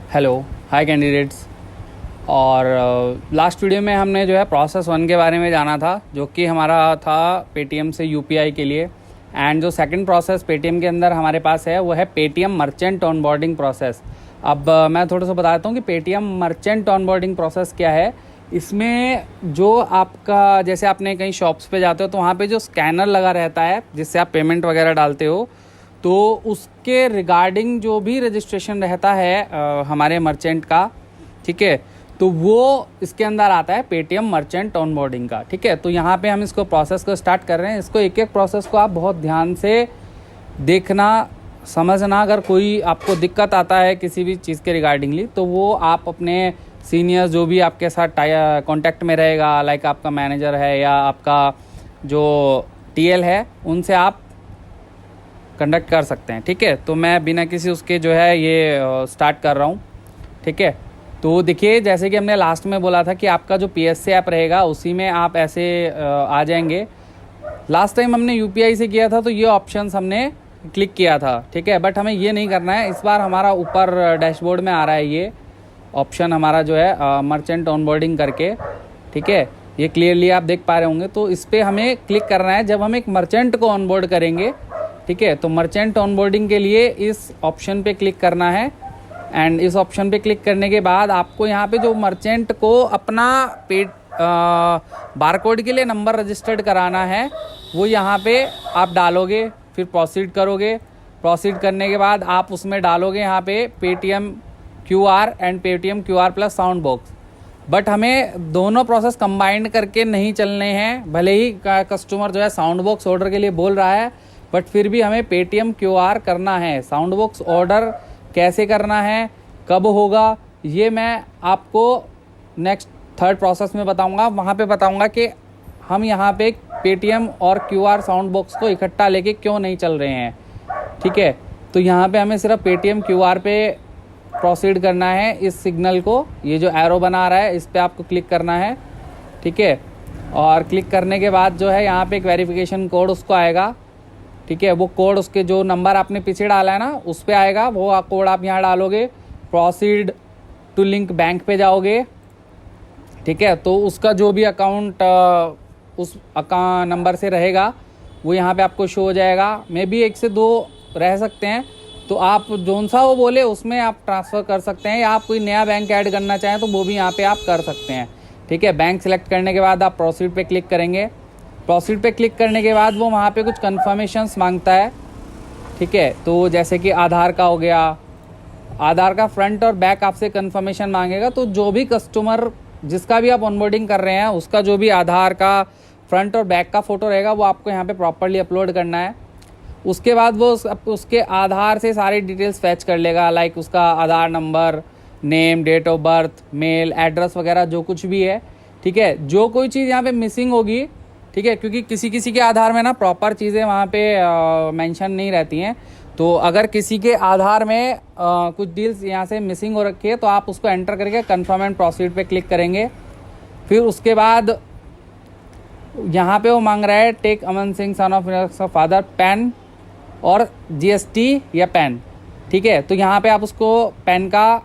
Hello, हाय candidates. और last video में हमने जो है प्रोसेस 1 के बारे में जाना था, जो कि हमारा था पेटीएम से यूपीआई के लिए। एंड जो सेकंड प्रोसेस पेटीएम के अंदर हमारे पास है वो है पेटीएम मर्चेंट ऑनबोर्डिंग प्रोसेस। अब मैं थोड़ा सा बताता हूँ कि पेटीएम मर्चेंट ऑनबोर्डिंग प्रोसेस क्या है। इसमें जो आपका, जैसे आपने कहीं शॉप्स पे जाते हो तो वहाँ पे जो स्कैनर लगा रहता है जिससे आप पेमेंट वगैरह डालते हो, तो उसके रिगार्डिंग जो भी रजिस्ट्रेशन रहता है हमारे मर्चेंट का, ठीक है, तो वो इसके अंदर आता है पेटीएम मर्चेंट ऑनबोर्डिंग का। ठीक है, तो यहाँ पे हम इसको प्रोसेस को स्टार्ट कर रहे हैं। इसको एक एक प्रोसेस को आप बहुत ध्यान से देखना, समझना। अगर कोई आपको दिक्कत आता है किसी भी चीज़ के रिगार्डिंगली, तो वो आप अपने सीनियर्स जो भी आपके साथ कांटेक्ट में रहेगा, लाइक आपका मैनेजर है या आपका जो टीएल है, उनसे आप कंडक्ट कर सकते हैं। ठीक है, तो मैं बिना किसी उसके जो है ये स्टार्ट कर रहा हूँ। ठीक है, तो देखिए, जैसे कि हमने लास्ट में बोला था कि आपका जो पीएससी ऐप रहेगा उसी में आप ऐसे आ जाएंगे। लास्ट टाइम हमने यूपीआई से किया था तो ये ऑप्शंस हमने क्लिक किया था। ठीक है, बट हमें ये नहीं करना है। इस बार हमारा ऊपर डैशबोर्ड में आ रहा है ये ऑप्शन हमारा जो है मर्चेंट ऑनबोर्डिंग करके। ठीक है, ये क्लियरली आप देख पा रहे होंगे। तो इस पर हमें क्लिक करना है जब हम एक मर्चेंट को ऑनबोर्ड करेंगे। ठीक है, तो मर्चेंट ऑनबोर्डिंग के लिए इस ऑप्शन पे क्लिक करना है। एंड इस ऑप्शन पे क्लिक करने के बाद आपको यहाँ पे जो मर्चेंट को अपना बारकोड के लिए नंबर रजिस्टर्ड कराना है वो यहाँ पे आप डालोगे, फिर प्रोसीड करोगे। प्रोसीड करने के बाद आप उसमें डालोगे यहाँ पे Paytm QR and Paytm QR plus sound box. But हमें दोनों प्रोसेस कंबाइंड करके नहीं चलने हैं। भले ही कस्टमर जो है साउंड बॉक्स ऑर्डर के लिए बोल रहा है, बट फिर भी हमें पेटीएम क्यूआर करना है। साउंड बॉक्स ऑर्डर कैसे करना है, कब होगा, ये मैं आपको नेक्स्ट थर्ड प्रोसेस में बताऊंगा। वहाँ पे बताऊंगा कि हम यहाँ पे पेटीएम और क्यूआर साउंड बॉक्स को इकट्ठा लेके क्यों नहीं चल रहे हैं। ठीक है, तो यहाँ पे हमें सिर्फ पेटीएम क्यूआर पे प्रोसीड करना है। इस सिग्नल को, ये जो एरो बना रहा है, इस पर आपको क्लिक करना है। ठीक है, और क्लिक करने के बाद जो है यहाँ पे एक वेरिफिकेशन कोड उसको आएगा। ठीक है, वो कोड उसके जो नंबर आपने पीछे डाला है ना उस पे आएगा, वो कोड आप यहाँ डालोगे। प्रोसीड टू लिंक बैंक पे जाओगे। ठीक है, तो उसका जो भी अकाउंट उस अकाउंट नंबर से रहेगा वो यहाँ पे आपको शो हो जाएगा। मे बी 1 से 2 रह सकते हैं, तो आप जोन सा वो बोले उसमें आप ट्रांसफ़र कर सकते हैं, या आप कोई नया बैंक ऐड करना चाहें तो वो भी यहाँ पे आप कर सकते हैं। ठीक है, बैंक सेलेक्ट करने के बाद आप प्रोसीड पे क्लिक करेंगे। प्रोसीड पे क्लिक करने के बाद वो वहाँ पे कुछ कन्फर्मेशंस मांगता है। ठीक है, तो जैसे कि आधार का हो गया, आधार का फ्रंट और बैक आपसे कन्फर्मेशन मांगेगा। तो जो भी कस्टमर जिसका भी आप ऑनबोर्डिंग कर रहे हैं उसका जो भी आधार का फ्रंट और बैक का फ़ोटो रहेगा वो आपको यहाँ पे प्रॉपर्ली अपलोड करना है। उसके बाद वो उसके आधार से सारी डिटेल्स फैच कर लेगा, लाइक उसका Aadhaar number, name, date of birth, mail address वगैरह जो कुछ भी है। ठीक है, जो कोई चीज़ यहाँ पे मिसिंग होगी, ठीक है, क्योंकि किसी किसी के आधार में ना प्रॉपर चीज़ें वहाँ पे मेंशन नहीं रहती हैं। तो अगर किसी के आधार में कुछ डील्स यहाँ से मिसिंग हो रखी है तो आप उसको एंटर करके कंफर्म एंड प्रोसीड पे क्लिक करेंगे। फिर उसके बाद यहाँ पे वो मांग रहा है take Aman Singh son of father PAN और जीएसटी या पैन। ठीक है, तो यहाँ पे आप उसको पैन का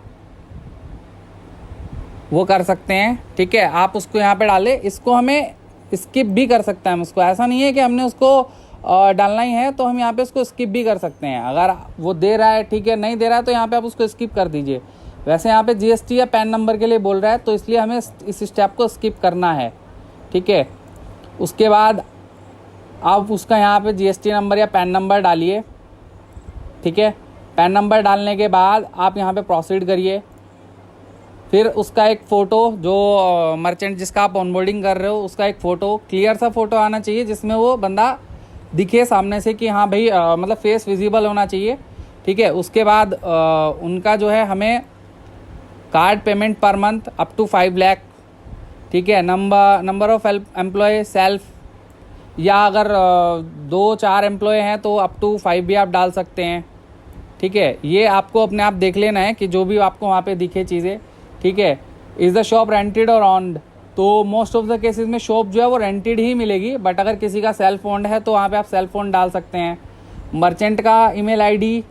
वो कर सकते हैं। ठीक है, आप उसको यहाँ पे डालें। इसको हमें स्किप भी कर सकते हैं हम उसको, ऐसा नहीं है कि हमने उसको डालना ही है तो हम यहाँ पे उसको स्किप भी कर सकते हैं। अगर वो दे रहा है, ठीक है, नहीं दे रहा है तो यहाँ पे आप उसको स्किप कर दीजिए। वैसे यहाँ पे जीएसटी या पैन नंबर के लिए बोल रहा है तो इसलिए हमें इस स्टेप को स्किप करना है। ठीक है, उसके बाद आप उसका यहाँ पे जीएसटी नंबर या पैन नंबर डालिए। ठीक है, पैन नंबर डालने के बाद आप यहाँ पे प्रोसीड करिए। फिर उसका एक फ़ोटो, जो मर्चेंट जिसका आप ऑनबोर्डिंग कर रहे हो उसका एक फ़ोटो, क्लियर सा फ़ोटो आना चाहिए जिसमें वो बंदा दिखे सामने से कि हाँ भाई, मतलब फेस विजिबल होना चाहिए। ठीक है, उसके बाद उनका जो है हमें कार्ड पेमेंट पर मंथ अप टू 5 लाख। ठीक है, नंबर ऑफ एम्प्लॉय सेल्फ, या अगर 2-4 एम्प्लॉय हैं तो अप टू 5 भी आप डाल सकते हैं। ठीक है, ये आपको अपने आप देख लेना है कि जो भी आपको वहाँ पे दिखे चीज़ें। ठीक है, इज़ द शॉप रेंटेड और ऑन्ड, तो मोस्ट ऑफ द केसेस में शॉप जो है वो रेंटेड ही मिलेगी, बट अगर किसी का सेल्फ ओन्ड है तो वहाँ पे आप सेल्फ ओन्ड डाल सकते हैं। मर्चेंट का ईमेल आईडी,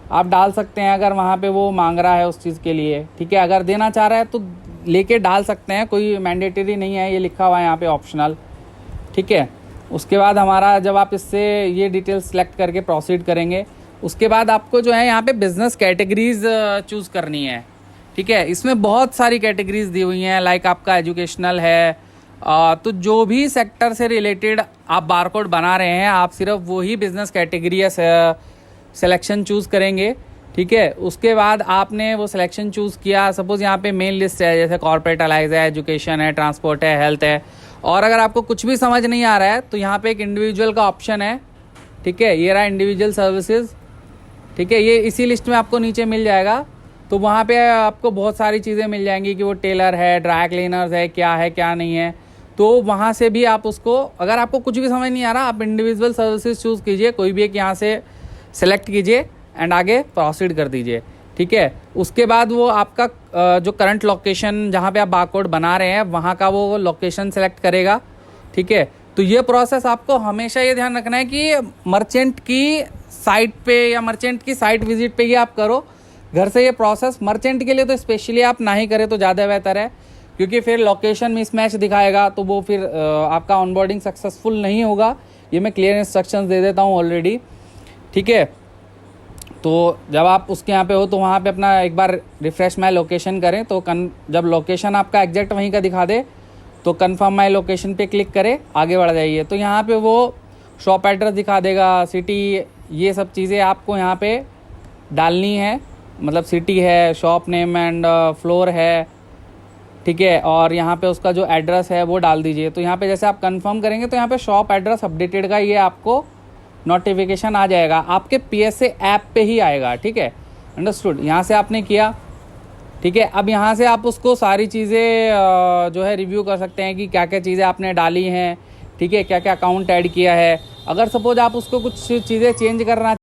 आप डाल सकते हैं अगर वहाँ पे वो मांग रहा है उस चीज़ के लिए, ठीक है। अगर देना चाह रहा है तो लेके डाल सकते हैं, कोई मैंडेटरी नहीं है, ये लिखा हुआ है यहाँ पे ऑप्शनल, ठीक है। उसके बाद हमारा जब आप इससे ये डिटेल सेलेक्ट करके प्रोसीड करेंगे, उसके बाद आपको जो है यहाँ पे बिजनेस कैटेगरीज चूज़ करनी है, ठीक है। इसमें बहुत सारी कैटेगरीज दी हुई हैं, लाइक आपका एजुकेशनल है, तो जो भी सेक्टर से रिलेटेड आप बारकोड बना रहे हैं, आप सिर्फ वही बिजनेस कैटेगरी या सिलेक्शन चूज़ करेंगे, ठीक है। उसके बाद आपने वो सिलेक्शन चूज़ किया, सपोज़ यहाँ पे मेन लिस्ट है, जैसे कॉर्पोरेट अलाइज है, एजुकेशन है, ट्रांसपोर्ट है, हेल्थ है। और अगर आपको कुछ भी समझ नहीं आ रहा है तो यहाँ पे एक इंडिविजुअल का ऑप्शन है, ठीक है। ये रहा इंडिविजुअल सर्विसेज, ठीक है। ये इसी लिस्ट में आपको नीचे मिल जाएगा। तो वहाँ पे आपको बहुत सारी चीज़ें मिल जाएंगी कि वो टेलर है, ड्राई क्लीनर्स है क्या नहीं है। तो वहाँ से भी आप उसको, अगर आपको कुछ भी समझ नहीं आ रहा, आप इंडिविजुअल सर्विसेज चूज़ कीजिए, कोई भी एक यहाँ से सेलेक्ट कीजिए एंड आगे प्रोसीड कर दीजिए, ठीक है। उसके बाद वो आपका जो करंट लोकेशन जहाँ पे आप बारकोड बना रहे हैं वहाँ का वो लोकेशन सेलेक्ट करेगा, ठीक है। तो ये प्रोसेस आपको हमेशा ये ध्यान रखना है कि मर्चेंट की साइट पे या मर्चेंट की साइट विजिट पे ही आप करो। घर से ये प्रोसेस मर्चेंट के लिए तो स्पेशली आप ना ही करें तो ज़्यादा बेहतर है, क्योंकि फिर लोकेशन मिसमैच दिखाएगा तो वो फिर आपका ऑनबोर्डिंग सक्सेसफुल नहीं होगा। ये मैं क्लियर इंस्ट्रक्शंस दे देता हूँ ऑलरेडी, ठीक है। तो जब आप उसके यहाँ पे हो तो वहाँ पे अपना एक बार रिफ़्रेश माई लोकेशन करें, तो जब लोकेशन आपका एग्जैक्ट वहीं का दिखा दे तो कन्फर्म माई लोकेशन पे क्लिक करें, आगे बढ़ जाइए। तो यहाँ पे वो शॉप एड्रेस दिखा देगा, सिटी, ये सब चीज़ें आपको यहाँ पे डालनी है, मतलब सिटी है, शॉप नेम एंड फ्लोर है, ठीक है। और यहाँ पे उसका जो एड्रेस है वो डाल दीजिए। तो यहाँ पे जैसे आप कंफर्म करेंगे तो यहाँ पे शॉप एड्रेस अपडेटेड का ये आपको नोटिफिकेशन आ जाएगा, आपके PSA ऐप पे ही आएगा, ठीक है। अंडरस्टूड। यहाँ से आपने किया, ठीक है। अब यहाँ से आप उसको सारी चीज़ें जो है रिव्यू कर सकते हैं कि क्या क्या चीज़ें आपने डाली हैं, ठीक है, क्या क्या अकाउंट ऐड किया है। अगर सपोज आप उसको कुछ चीज़ें चेंज करना